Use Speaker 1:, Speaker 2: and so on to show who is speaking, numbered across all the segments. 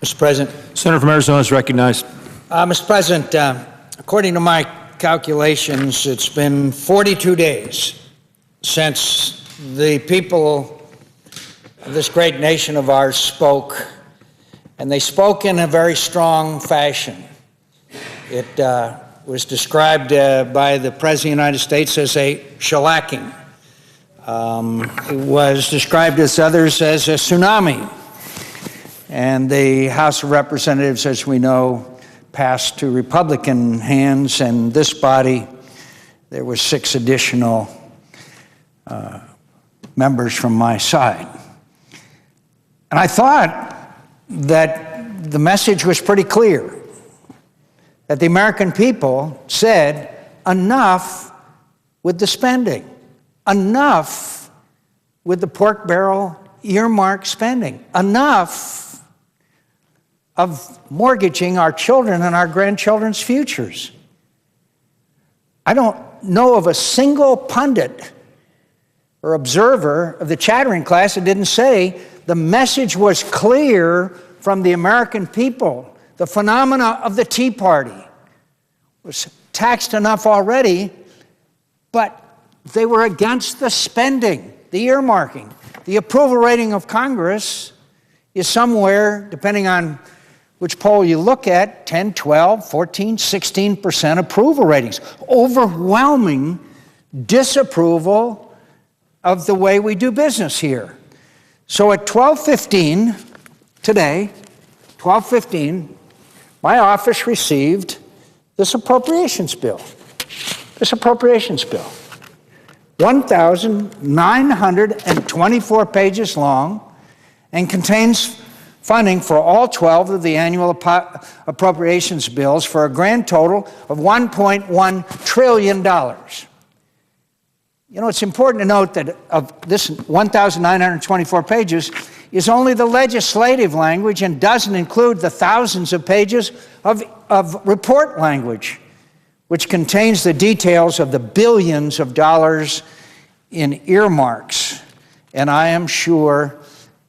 Speaker 1: Mr. President.
Speaker 2: Senator from Arizona is recognized.
Speaker 1: Mr. President, according to my calculations, it's been 42 days since the people of this great nation of ours spoke, and they spoke in a very strong fashion. It was described by the President of the United States as a shellacking. It was described as others as a tsunami. And the House of Representatives, as we know, passed to Republican hands, and this body, there were 6 additional members from my side. And I thought that the message was pretty clear, that the American people said, enough with the spending, enough with the pork barrel earmark spending, enough of mortgaging our children and our grandchildren's futures. I don't know of a single pundit or observer of the chattering class that didn't say the message was clear from the American people. The phenomena of the Tea Party was taxed enough already, but they were against the spending, the earmarking. The approval rating of Congress is somewhere, depending on which poll you look at, 10, 12, 14, 16% approval ratings. Overwhelming disapproval of the way we do business here. So at 12:15 today, 12:15, my office received this appropriations bill. This appropriations bill. 1,924 pages long and contains funding for all 12 of the annual appropriations bills for a grand total of $1.1 trillion. You know, it's important to note that of this 1,924 pages is only the legislative language and doesn't include the thousands of pages of report language, which contains the details of the billions of dollars in earmarks. And I am sure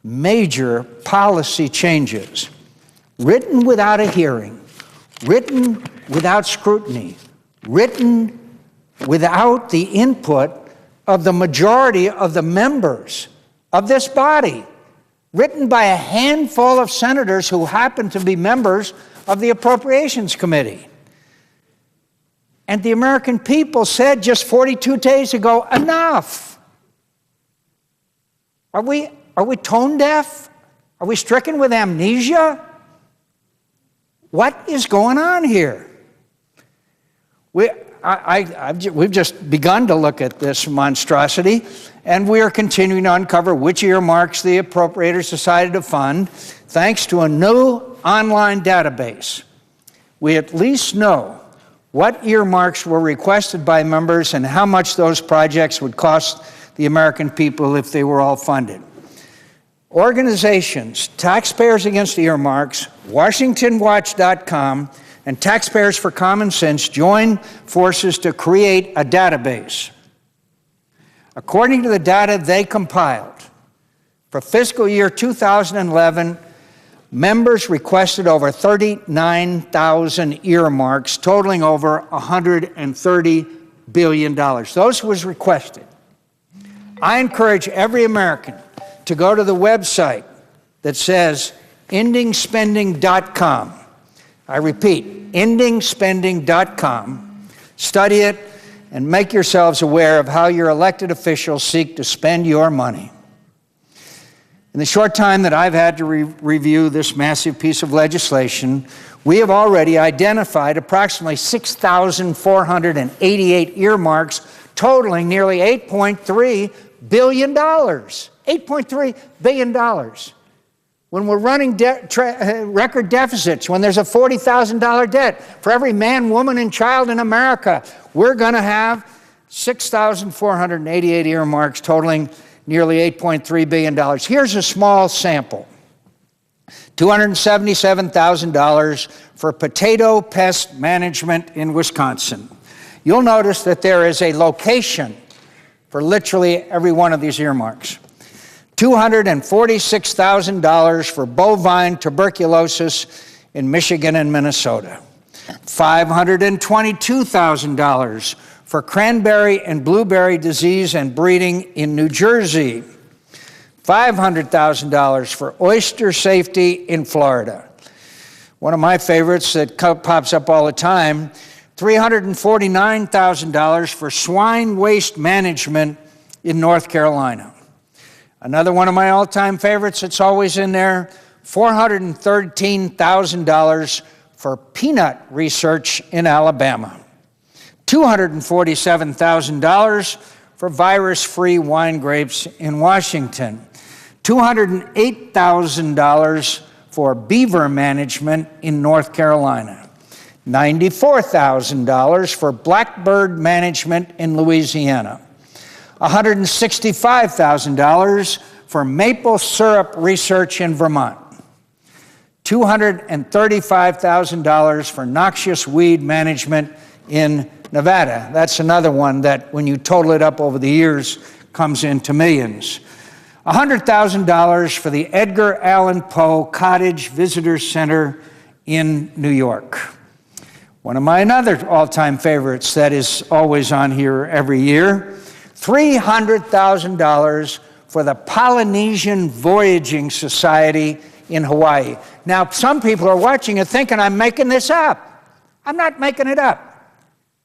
Speaker 1: major policy changes, written without a hearing, written without scrutiny, written without the input of the majority of the members of this body, written by a handful of senators who happen to be members of the Appropriations Committee. And the American people said just 42 days ago, enough. Are we tone deaf? Are we stricken with amnesia? What is going on here? We've just begun to look at this monstrosity, and we are continuing to uncover which earmarks the appropriators decided to fund, thanks to a new online database. We at least know what earmarks were requested by members and how much those projects would cost the American people if they were all funded. Organizations, Taxpayers Against Earmarks, WashingtonWatch.com, and Taxpayers for Common Sense joined forces to create a database. According to the data they compiled, for fiscal year 2011, members requested over 39,000 earmarks, totaling over $130 billion. Those was requested. I encourage every American to go to the website that says endingspending.com. I repeat, endingspending.com. Study it and make yourselves aware of how your elected officials seek to spend your money. In the short time that I've had to review this massive piece of legislation, we have already identified approximately 6,488 earmarks, totaling nearly $8.3 billion. $8.3 billion. When we're running record deficits, when there's a $40,000 debt for every man, woman, and child in America, we're going to have 6,488 earmarks totaling nearly $8.3 billion. Here's a small sample. $277,000 for potato pest management in Wisconsin. You'll notice that there is a location for literally every one of these earmarks. $246,000 for bovine tuberculosis in Michigan and Minnesota, $522,000 for cranberry and blueberry disease and breeding in New Jersey, $500,000 for oyster safety in Florida. One of my favorites that pops up all the time, $349,000 for swine waste management in North Carolina. Another one of my all-time favorites that's always in there, $413,000 for peanut research in Alabama. $247,000 for virus-free wine grapes in Washington. $208,000 for beaver management in North Carolina. $94,000 for blackbird management in Louisiana. $165,000 for maple syrup research in Vermont. $235,000 for noxious weed management in Nevada. That's another one that, when you total it up over the years, comes into millions. $100,000 for the Edgar Allan Poe Cottage Visitor Center in New York. One of my other all-time favorites that is always on here every year, $300,000 for the Polynesian Voyaging Society in Hawaii. Now, some people are watching and thinking I'm making this up. I'm not making it up.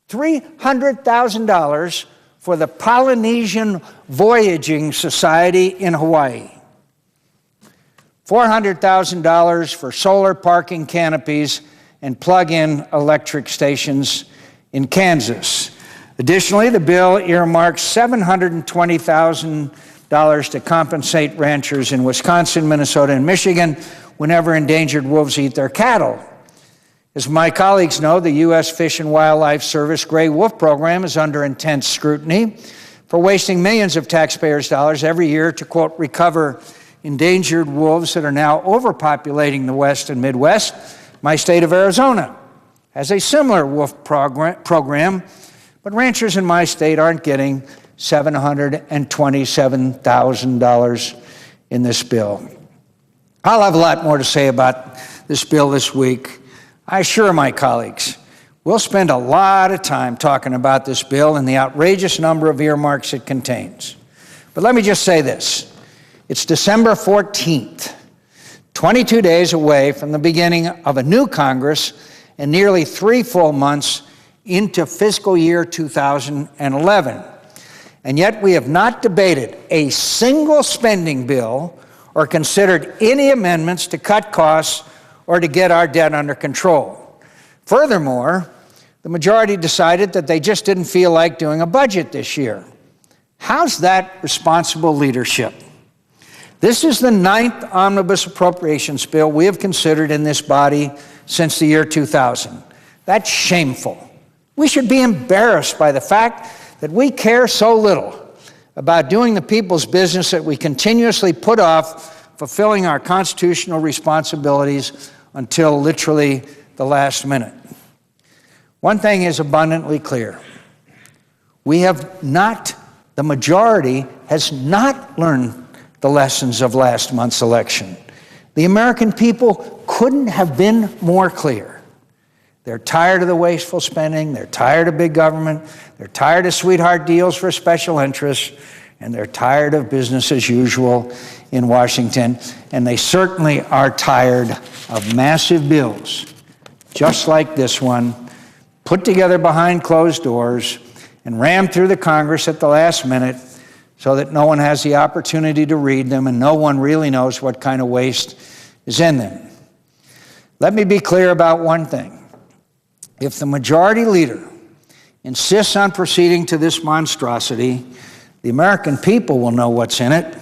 Speaker 1: $300,000 for the Polynesian Voyaging Society in Hawaii. $400,000 for solar parking canopies and plug-in electric stations in Kansas. Additionally, the bill earmarks $720,000 to compensate ranchers in Wisconsin, Minnesota, and Michigan whenever endangered wolves eat their cattle. As my colleagues know, the U.S. Fish and Wildlife Service Gray Wolf Program is under intense scrutiny for wasting millions of taxpayers' dollars every year to, quote, recover endangered wolves that are now overpopulating the West and Midwest. My state of Arizona has a similar wolf program, but ranchers in my state aren't getting $727,000 in this bill. I'll have a lot more to say about this bill this week. I assure my colleagues, we'll spend a lot of time talking about this bill and the outrageous number of earmarks it contains. But let me just say this. It's December 14th, 22 days away from the beginning of a new Congress and nearly 3 full months into fiscal year 2011. And yet we have not debated a single spending bill or considered any amendments to cut costs or to get our debt under control. Furthermore, the majority decided that they just didn't feel like doing a budget this year. How's that responsible leadership? This is the 9th omnibus appropriations bill we have considered in this body since the year 2000. That's shameful. We should be embarrassed by the fact that we care so little about doing the people's business that we continuously put off fulfilling our constitutional responsibilities until literally the last minute. One thing is abundantly clear. The majority has not learned the lessons of last month's election. The American people couldn't have been more clear. They're tired of the wasteful spending, they're tired of big government, they're tired of sweetheart deals for special interests, and they're tired of business as usual in Washington, and they certainly are tired of massive bills, just like this one, put together behind closed doors and rammed through the Congress at the last minute so that no one has the opportunity to read them and no one really knows what kind of waste is in them. Let me be clear about one thing. If the majority leader insists on proceeding to this monstrosity, the American people will know what's in it.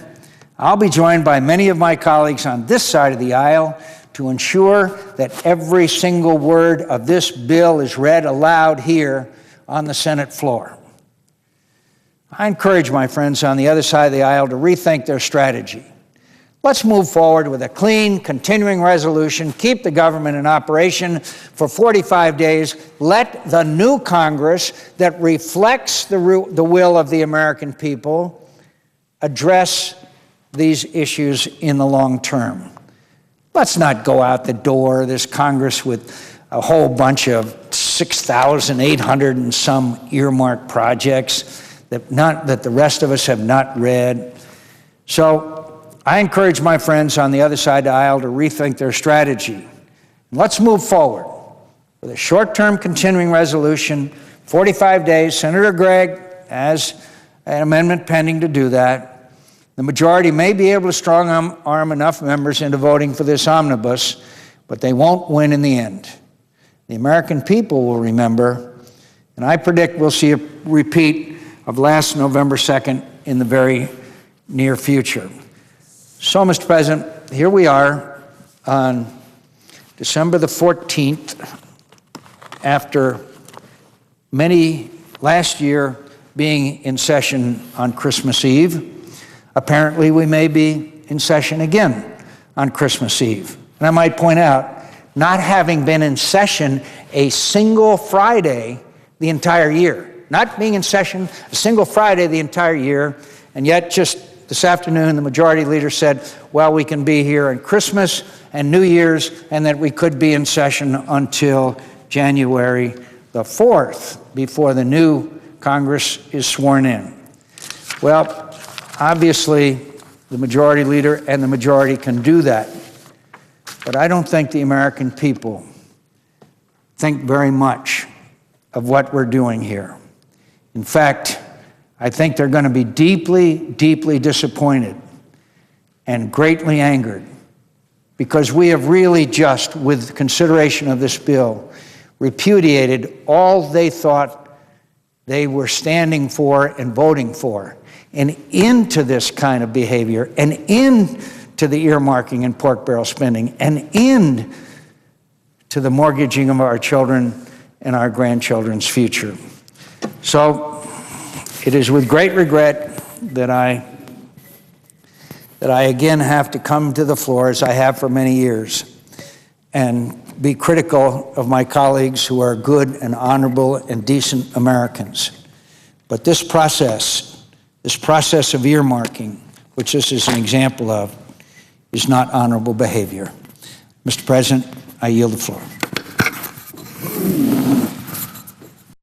Speaker 1: I'll be joined by many of my colleagues on this side of the aisle to ensure that every single word of this bill is read aloud here on the Senate floor. I encourage my friends on the other side of the aisle to rethink their strategy. Let's move forward with a clean, continuing resolution, keep the government in operation for 45 days, let the new Congress that reflects the will of the American people address these issues in the long term. Let's not go out the door, this Congress, with a whole bunch of 6,800 and some earmarked projects that the rest of us have not read. So I encourage my friends on the other side of the aisle to rethink their strategy. Let's move forward with a short-term continuing resolution, 45 days. Senator Gregg has an amendment pending to do that. The majority may be able to strong-arm enough members into voting for this omnibus, but they won't win in the end. The American people will remember, and I predict we'll see a repeat of last November 2nd in the very near future. So, Mr. President, here we are on December the 14th, after many last year being in session on Christmas Eve. Apparently, we may be in session again on Christmas Eve. And I might point out, not having been in session a single Friday the entire year. Not being in session a single Friday the entire year, and yet just this afternoon the majority leader said, well, we can be here on Christmas and New Year's, and that we could be in session until January the 4th, before the new Congress is sworn in. Well, obviously, the majority leader and the majority can do that. But I don't think the American people think very much of what we're doing here. In fact, I think they're going to be deeply, deeply disappointed and greatly angered, because we have really just, with consideration of this bill, repudiated all they thought they were standing for and voting for, and into this kind of behavior, and into the earmarking and pork barrel spending, and into the mortgaging of our children and our grandchildren's future. So it is with great regret that I again have to come to the floor, as I have for many years, and be critical of my colleagues who are good and honorable and decent Americans. But this process of earmarking, which this is an example of, is not honorable behavior. Mr. President, I yield the floor.